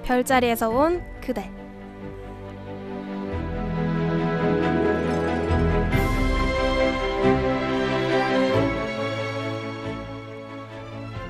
별자리에서 온 그대.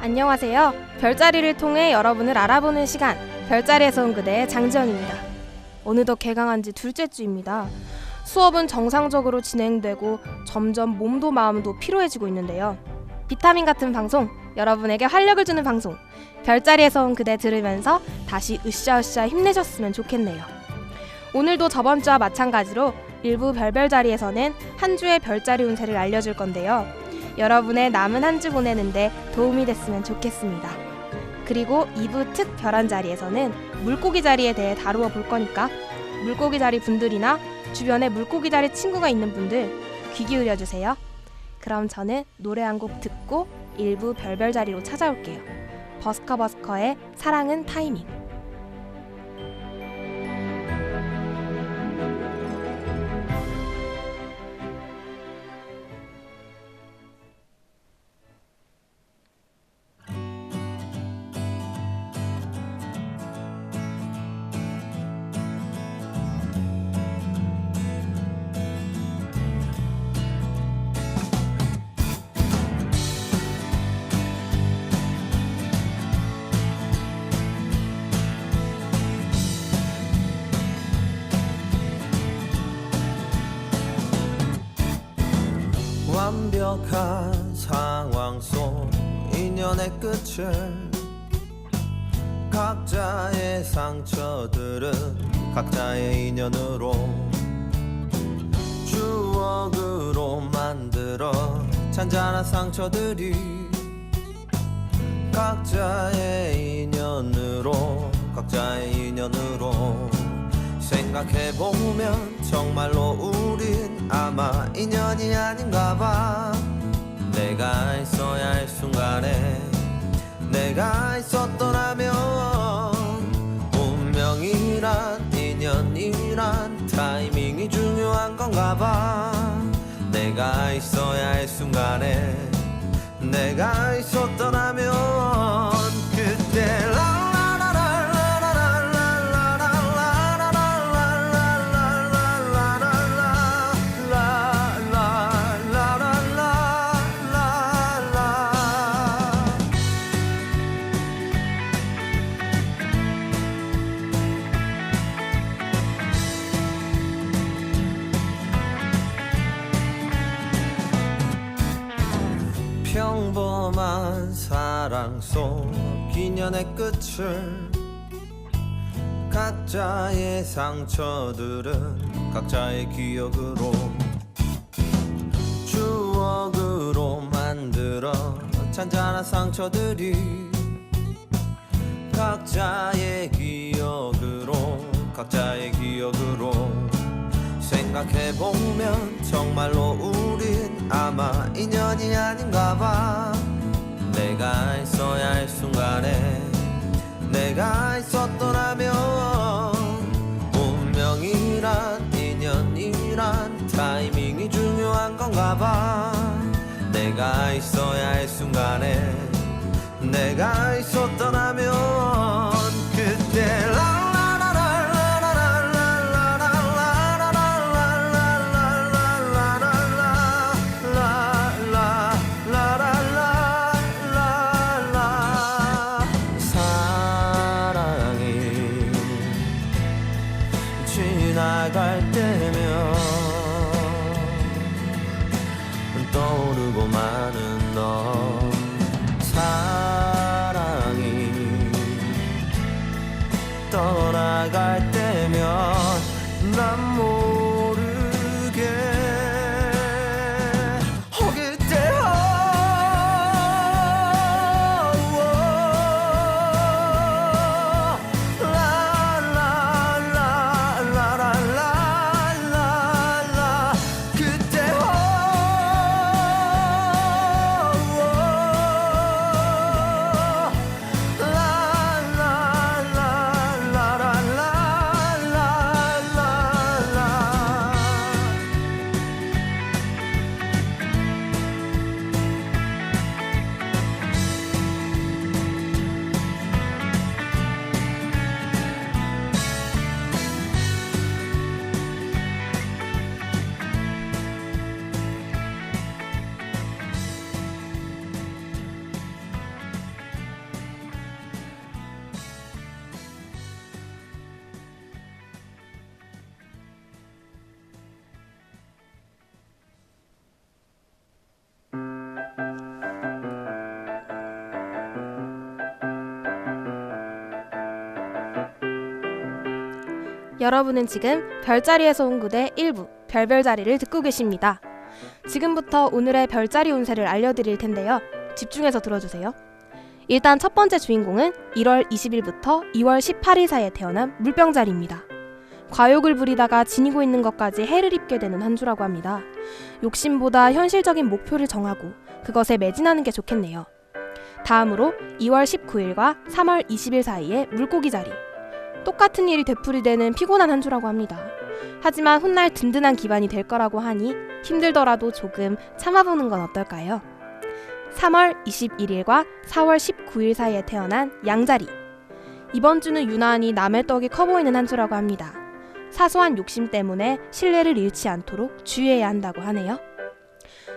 안녕하세요. 별자리를 통해 여러분을 알아보는 시간, 별자리에서 온 그대의 장지연입니다. 어느덧 개강한 지 둘째 주입니다. 수업은 정상적으로 진행되고 점점 몸도 마음도 피로해지고 있는데요. 비타민 같은 방송, 여러분에게 활력을 주는 방송, 별자리에서 온 그대 들으면서 다시 으쌰으쌰 힘내셨으면 좋겠네요. 오늘도 저번 주와 마찬가지로 일부 별별자리에서는 한 주의 별자리 운세를 알려줄 건데요. 여러분의 남은 한 주 보내는데 도움이 됐으면 좋겠습니다. 그리고 2부 특 별한 자리에서는 물고기 자리에 대해 다루어 볼 거니까 물고기 자리 분들이나 주변에 물고기 자리 친구가 있는 분들 귀 기울여 주세요. 그럼 저는 노래 한 곡 듣고 일부 별별 자리로 찾아올게요. 버스커버스커의 사랑은 타이밍. 완벽한 상황 속 인연의 끝을 각자의 상처들은 각자의 인연으로 추억으로 만들어 잔잔한 상처들이 각자의 인연으로 생각해보면 정말로 우린 아마 인연이 아닌가봐. 내가 있어야 할 순간에 내가 있었더라면 운명이란 인연이란 타이밍이 중요한 건가봐. 내가 있어야 할 순간에 내가 있었더라면 그때 평범한 사랑 속 인연의 끝을 각자의 상처들은 각자의 추억으로 만들어 잔잔한 상처들이 각자의 기억으로 생각해보면 정말로 우린 아마 인연이 아닌가봐. 내가 있어야 할 순간에 내가 있었더라면 운명이란 인연이란 타이밍이 중요한 건가봐. 내가 있어야 할 순간에 내가 있었더라면 그때 지나갈 때면 떠오르고 마는 너 사랑이 떠나갈 때면 난 모르게 그때 여러분은 지금 별자리에서 온 그대 1부 별별자리를 듣고 계십니다. 지금부터 오늘의 별자리 운세를 알려드릴 텐데요. 집중해서 들어주세요. 일단 첫 번째 주인공은 1월 20일부터 2월 18일 사이에 태어난 물병자리입니다. 과욕을 부리다가 지니고 있는 것까지 해를 입게 되는 한 주라고 합니다. 욕심보다 현실적인 목표를 정하고 그것에 매진하는 게 좋겠네요. 다음으로 2월 19일과 3월 20일 사이에 물고기 자리. 똑같은 일이 되풀이되는 피곤한 한 주라고 합니다. 하지만 훗날 든든한 기반이 될 거라고 하니 힘들더라도 조금 참아보는 건 어떨까요? 3월 21일과 4월 19일 사이에 태어난 양자리. 이번 주는 유난히 남의 떡이 커 보이는 한 주라고 합니다. 사소한 욕심 때문에 신뢰를 잃지 않도록 주의해야 한다고 하네요.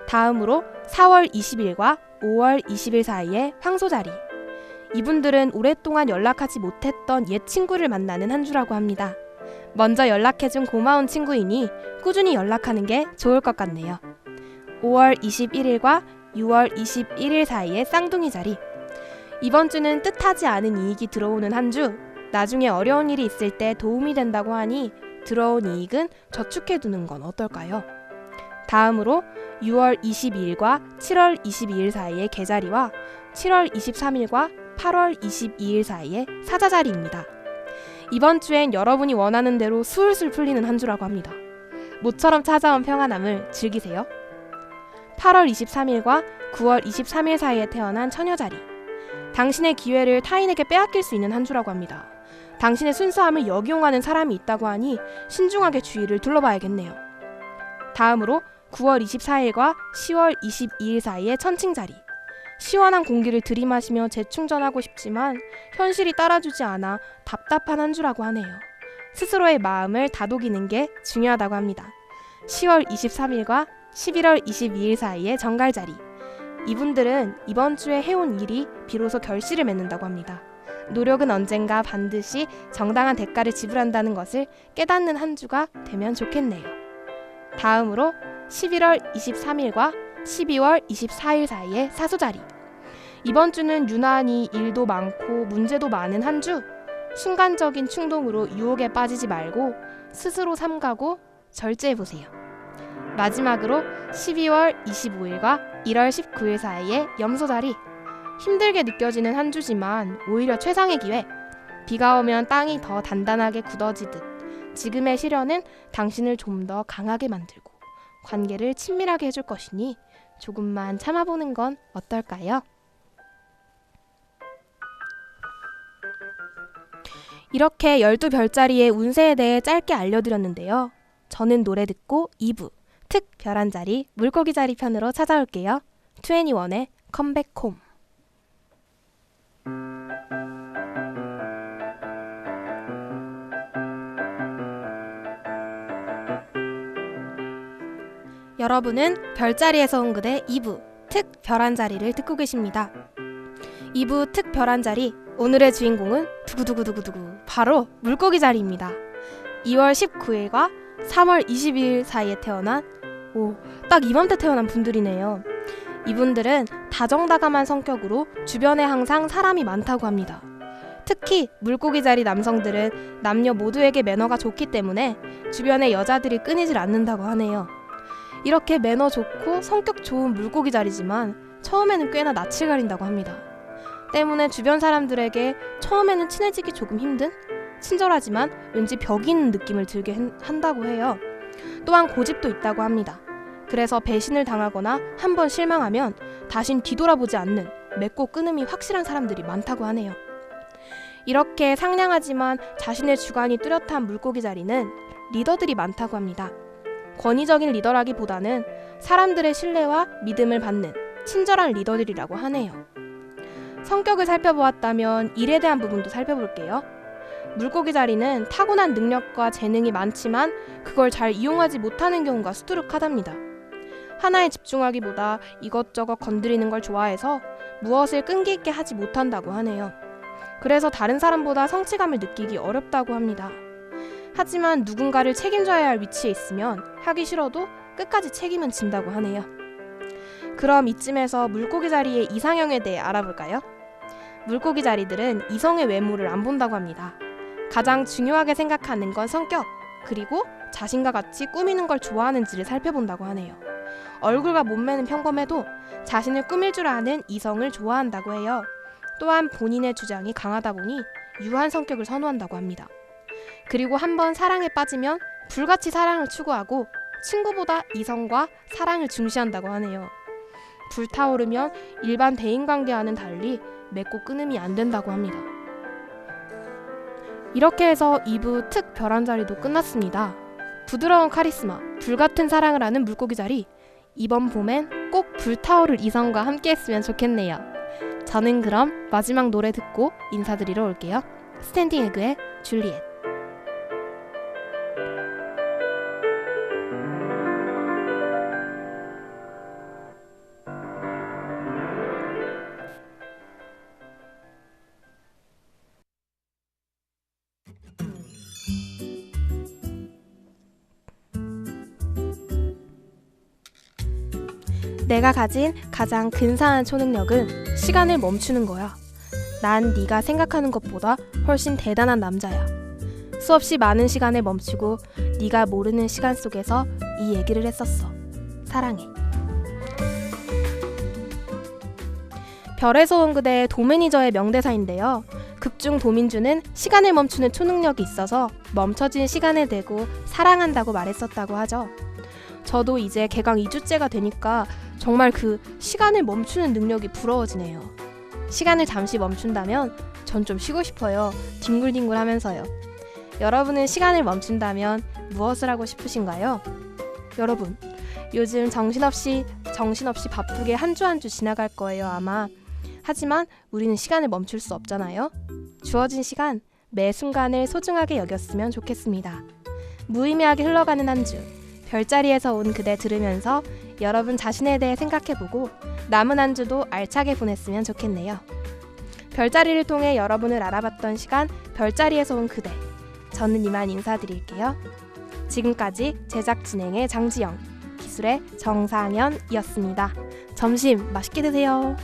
다음으로 4월 20일과 5월 20일 사이에 황소자리. 이분들은 오랫동안 연락하지 못했던 옛 친구를 만나는 한 주라고 합니다. 먼저 연락해준 고마운 친구이니 꾸준히 연락하는 게 좋을 것 같네요. 5월 21일과 6월 21일 사이에 쌍둥이 자리. 이번 주는 뜻하지 않은 이익이 들어오는 한 주. 나중에 어려운 일이 있을 때 도움이 된다고 하니 들어온 이익은 저축해두는 건 어떨까요? 다음으로 6월 22일과 7월 22일 사이의 개자리와 7월 23일과 8월 22일 사이의 사자자리입니다. 이번 주엔 여러분이 원하는 대로 술술 풀리는 한 주라고 합니다. 모처럼 찾아온 평안함을 즐기세요. 8월 23일과 9월 23일 사이에 태어난 처녀자리. 당신의 기회를 타인에게 빼앗길 수 있는 한 주라고 합니다. 당신의 순수함을 역이용하는 사람이 있다고 하니 신중하게 주위를 둘러봐야겠네요. 다음으로 9월 24일과 10월 22일 사이의 천칭자리. 시원한 공기를 들이마시며 재충전하고 싶지만 현실이 따라주지 않아 답답한 한 주라고 하네요. 스스로의 마음을 다독이는 게 중요하다고 합니다. 10월 23일과 11월 22일 사이의 정갈자리. 이분들은 이번 주에 해온 일이 비로소 결실을 맺는다고 합니다. 노력은 언젠가 반드시 정당한 대가를 지불한다는 것을 깨닫는 한 주가 되면 좋겠네요. 다음으로 11월 23일과 12월 24일 사이의 사수자리. 이번 주는 유난히 일도 많고 문제도 많은 한 주. 순간적인 충동으로 유혹에 빠지지 말고 스스로 삼가고 절제해보세요. 마지막으로 12월 25일과 1월 19일 사이의 염소자리. 힘들게 느껴지는 한 주지만 오히려 최상의 기회. 비가 오면 땅이 더 단단하게 굳어지듯 지금의 시련은 당신을 좀 더 강하게 만들고 관계를 친밀하게 해줄 것이니 조금만 참아보는 건 어떨까요? 이렇게 12별자리의 운세에 대해 짧게 알려드렸는데요. 저는 노래 듣고 2부 특별한 자리 물고기 자리 편으로 찾아올게요. 2NE1의 컴백홈. 여러분은 별자리에서 온 그대 2부 특별한 자리를 듣고 계십니다. 2부 특별한 자리, 오늘의 주인공은 두구두구두구두구 바로 물고기 자리입니다. 2월 19일과 3월 22일 사이에 태어난 딱 이맘때 태어난 분들이네요. 이분들은 다정다감한 성격으로 주변에 항상 사람이 많다고 합니다. 특히 물고기 자리 남성들은 남녀 모두에게 매너가 좋기 때문에 주변에 여자들이 끊이질 않는다고 하네요. 이렇게 매너 좋고 성격 좋은 물고기 자리지만 처음에는 꽤나 낯을 가린다고 합니다. 때문에 주변 사람들에게 처음에는 친해지기 조금 힘든? 친절하지만 왠지 벽이 있는 느낌을 들게 한다고 해요. 또한 고집도 있다고 합니다. 그래서 배신을 당하거나 한번 실망하면 다신 뒤돌아보지 않는 맺고 끊음이 확실한 사람들이 많다고 하네요. 이렇게 상냥하지만 자신의 주관이 뚜렷한 물고기 자리는 리더들이 많다고 합니다. 권위적인 리더라기보다는 사람들의 신뢰와 믿음을 받는 친절한 리더들이라고 하네요. 성격을 살펴보았다면 일에 대한 부분도 살펴볼게요. 물고기 자리는 타고난 능력과 재능이 많지만 그걸 잘 이용하지 못하는 경우가 수두룩하답니다. 하나에 집중하기보다 이것저것 건드리는 걸 좋아해서 무엇을 끈기 있게 하지 못한다고 하네요. 그래서 다른 사람보다 성취감을 느끼기 어렵다고 합니다. 하지만 누군가를 책임져야 할 위치에 있으면 하기 싫어도 끝까지 책임은 진다고 하네요. 그럼 이쯤에서 물고기 자리의 이상형에 대해 알아볼까요? 물고기 자리들은 이성의 외모를 안 본다고 합니다. 가장 중요하게 생각하는 건 성격, 그리고 자신과 같이 꾸미는 걸 좋아하는지를 살펴본다고 하네요. 얼굴과 몸매는 평범해도 자신을 꾸밀 줄 아는 이성을 좋아한다고 해요. 또한 본인의 주장이 강하다 보니 유한 성격을 선호한다고 합니다. 그리고 한번 사랑에 빠지면 불같이 사랑을 추구하고 친구보다 이성과 사랑을 중시한다고 하네요. 불타오르면 일반 대인관계와는 달리 맺고 끊음이 안 된다고 합니다. 이렇게 해서 2부 특 별한자리도 끝났습니다. 부드러운 카리스마, 불같은 사랑을 하는 물고기 자리, 이번 봄엔 꼭 불타오를 이성과 함께 했으면 좋겠네요. 저는 그럼 마지막 노래 듣고 인사드리러 올게요. 스탠딩 에그의 줄리엣. 내가 가진 가장 근사한 초능력은 시간을 멈추는 거야. 난 네가 생각하는 것보다 훨씬 대단한 남자야. 수없이 많은 시간을 멈추고 네가 모르는 시간 속에서 이 얘기를 했었어. 사랑해. 별에서 온 그대의 도매니저의 명대사인데요. 극중 도민주는 시간을 멈추는 초능력이 있어서 멈춰진 시간을 대고 사랑한다고 말했었다고 하죠. 저도 이제 개강 2주째가 되니까 정말 그 시간을 멈추는 능력이 부러워지네요. 시간을 잠시 멈춘다면 전 좀 쉬고 싶어요. 뒹굴뒹굴 하면서요. 여러분은 시간을 멈춘다면 무엇을 하고 싶으신가요? 여러분, 요즘 정신없이 바쁘게 한 주 한 주 지나갈 거예요, 아마. 하지만 우리는 시간을 멈출 수 없잖아요. 주어진 시간, 매 순간을 소중하게 여겼으면 좋겠습니다. 무의미하게 흘러가는 한 주, 별자리에서 온 그대 들으면서 여러분 자신에 대해 생각해보고 남은 한 주도 알차게 보냈으면 좋겠네요. 별자리를 통해 여러분을 알아봤던 시간, 별자리에서 온 그대. 저는 이만 인사드릴게요. 지금까지 제작 진행의 장지영, 기술의 정상현이었습니다. 점심 맛있게 드세요.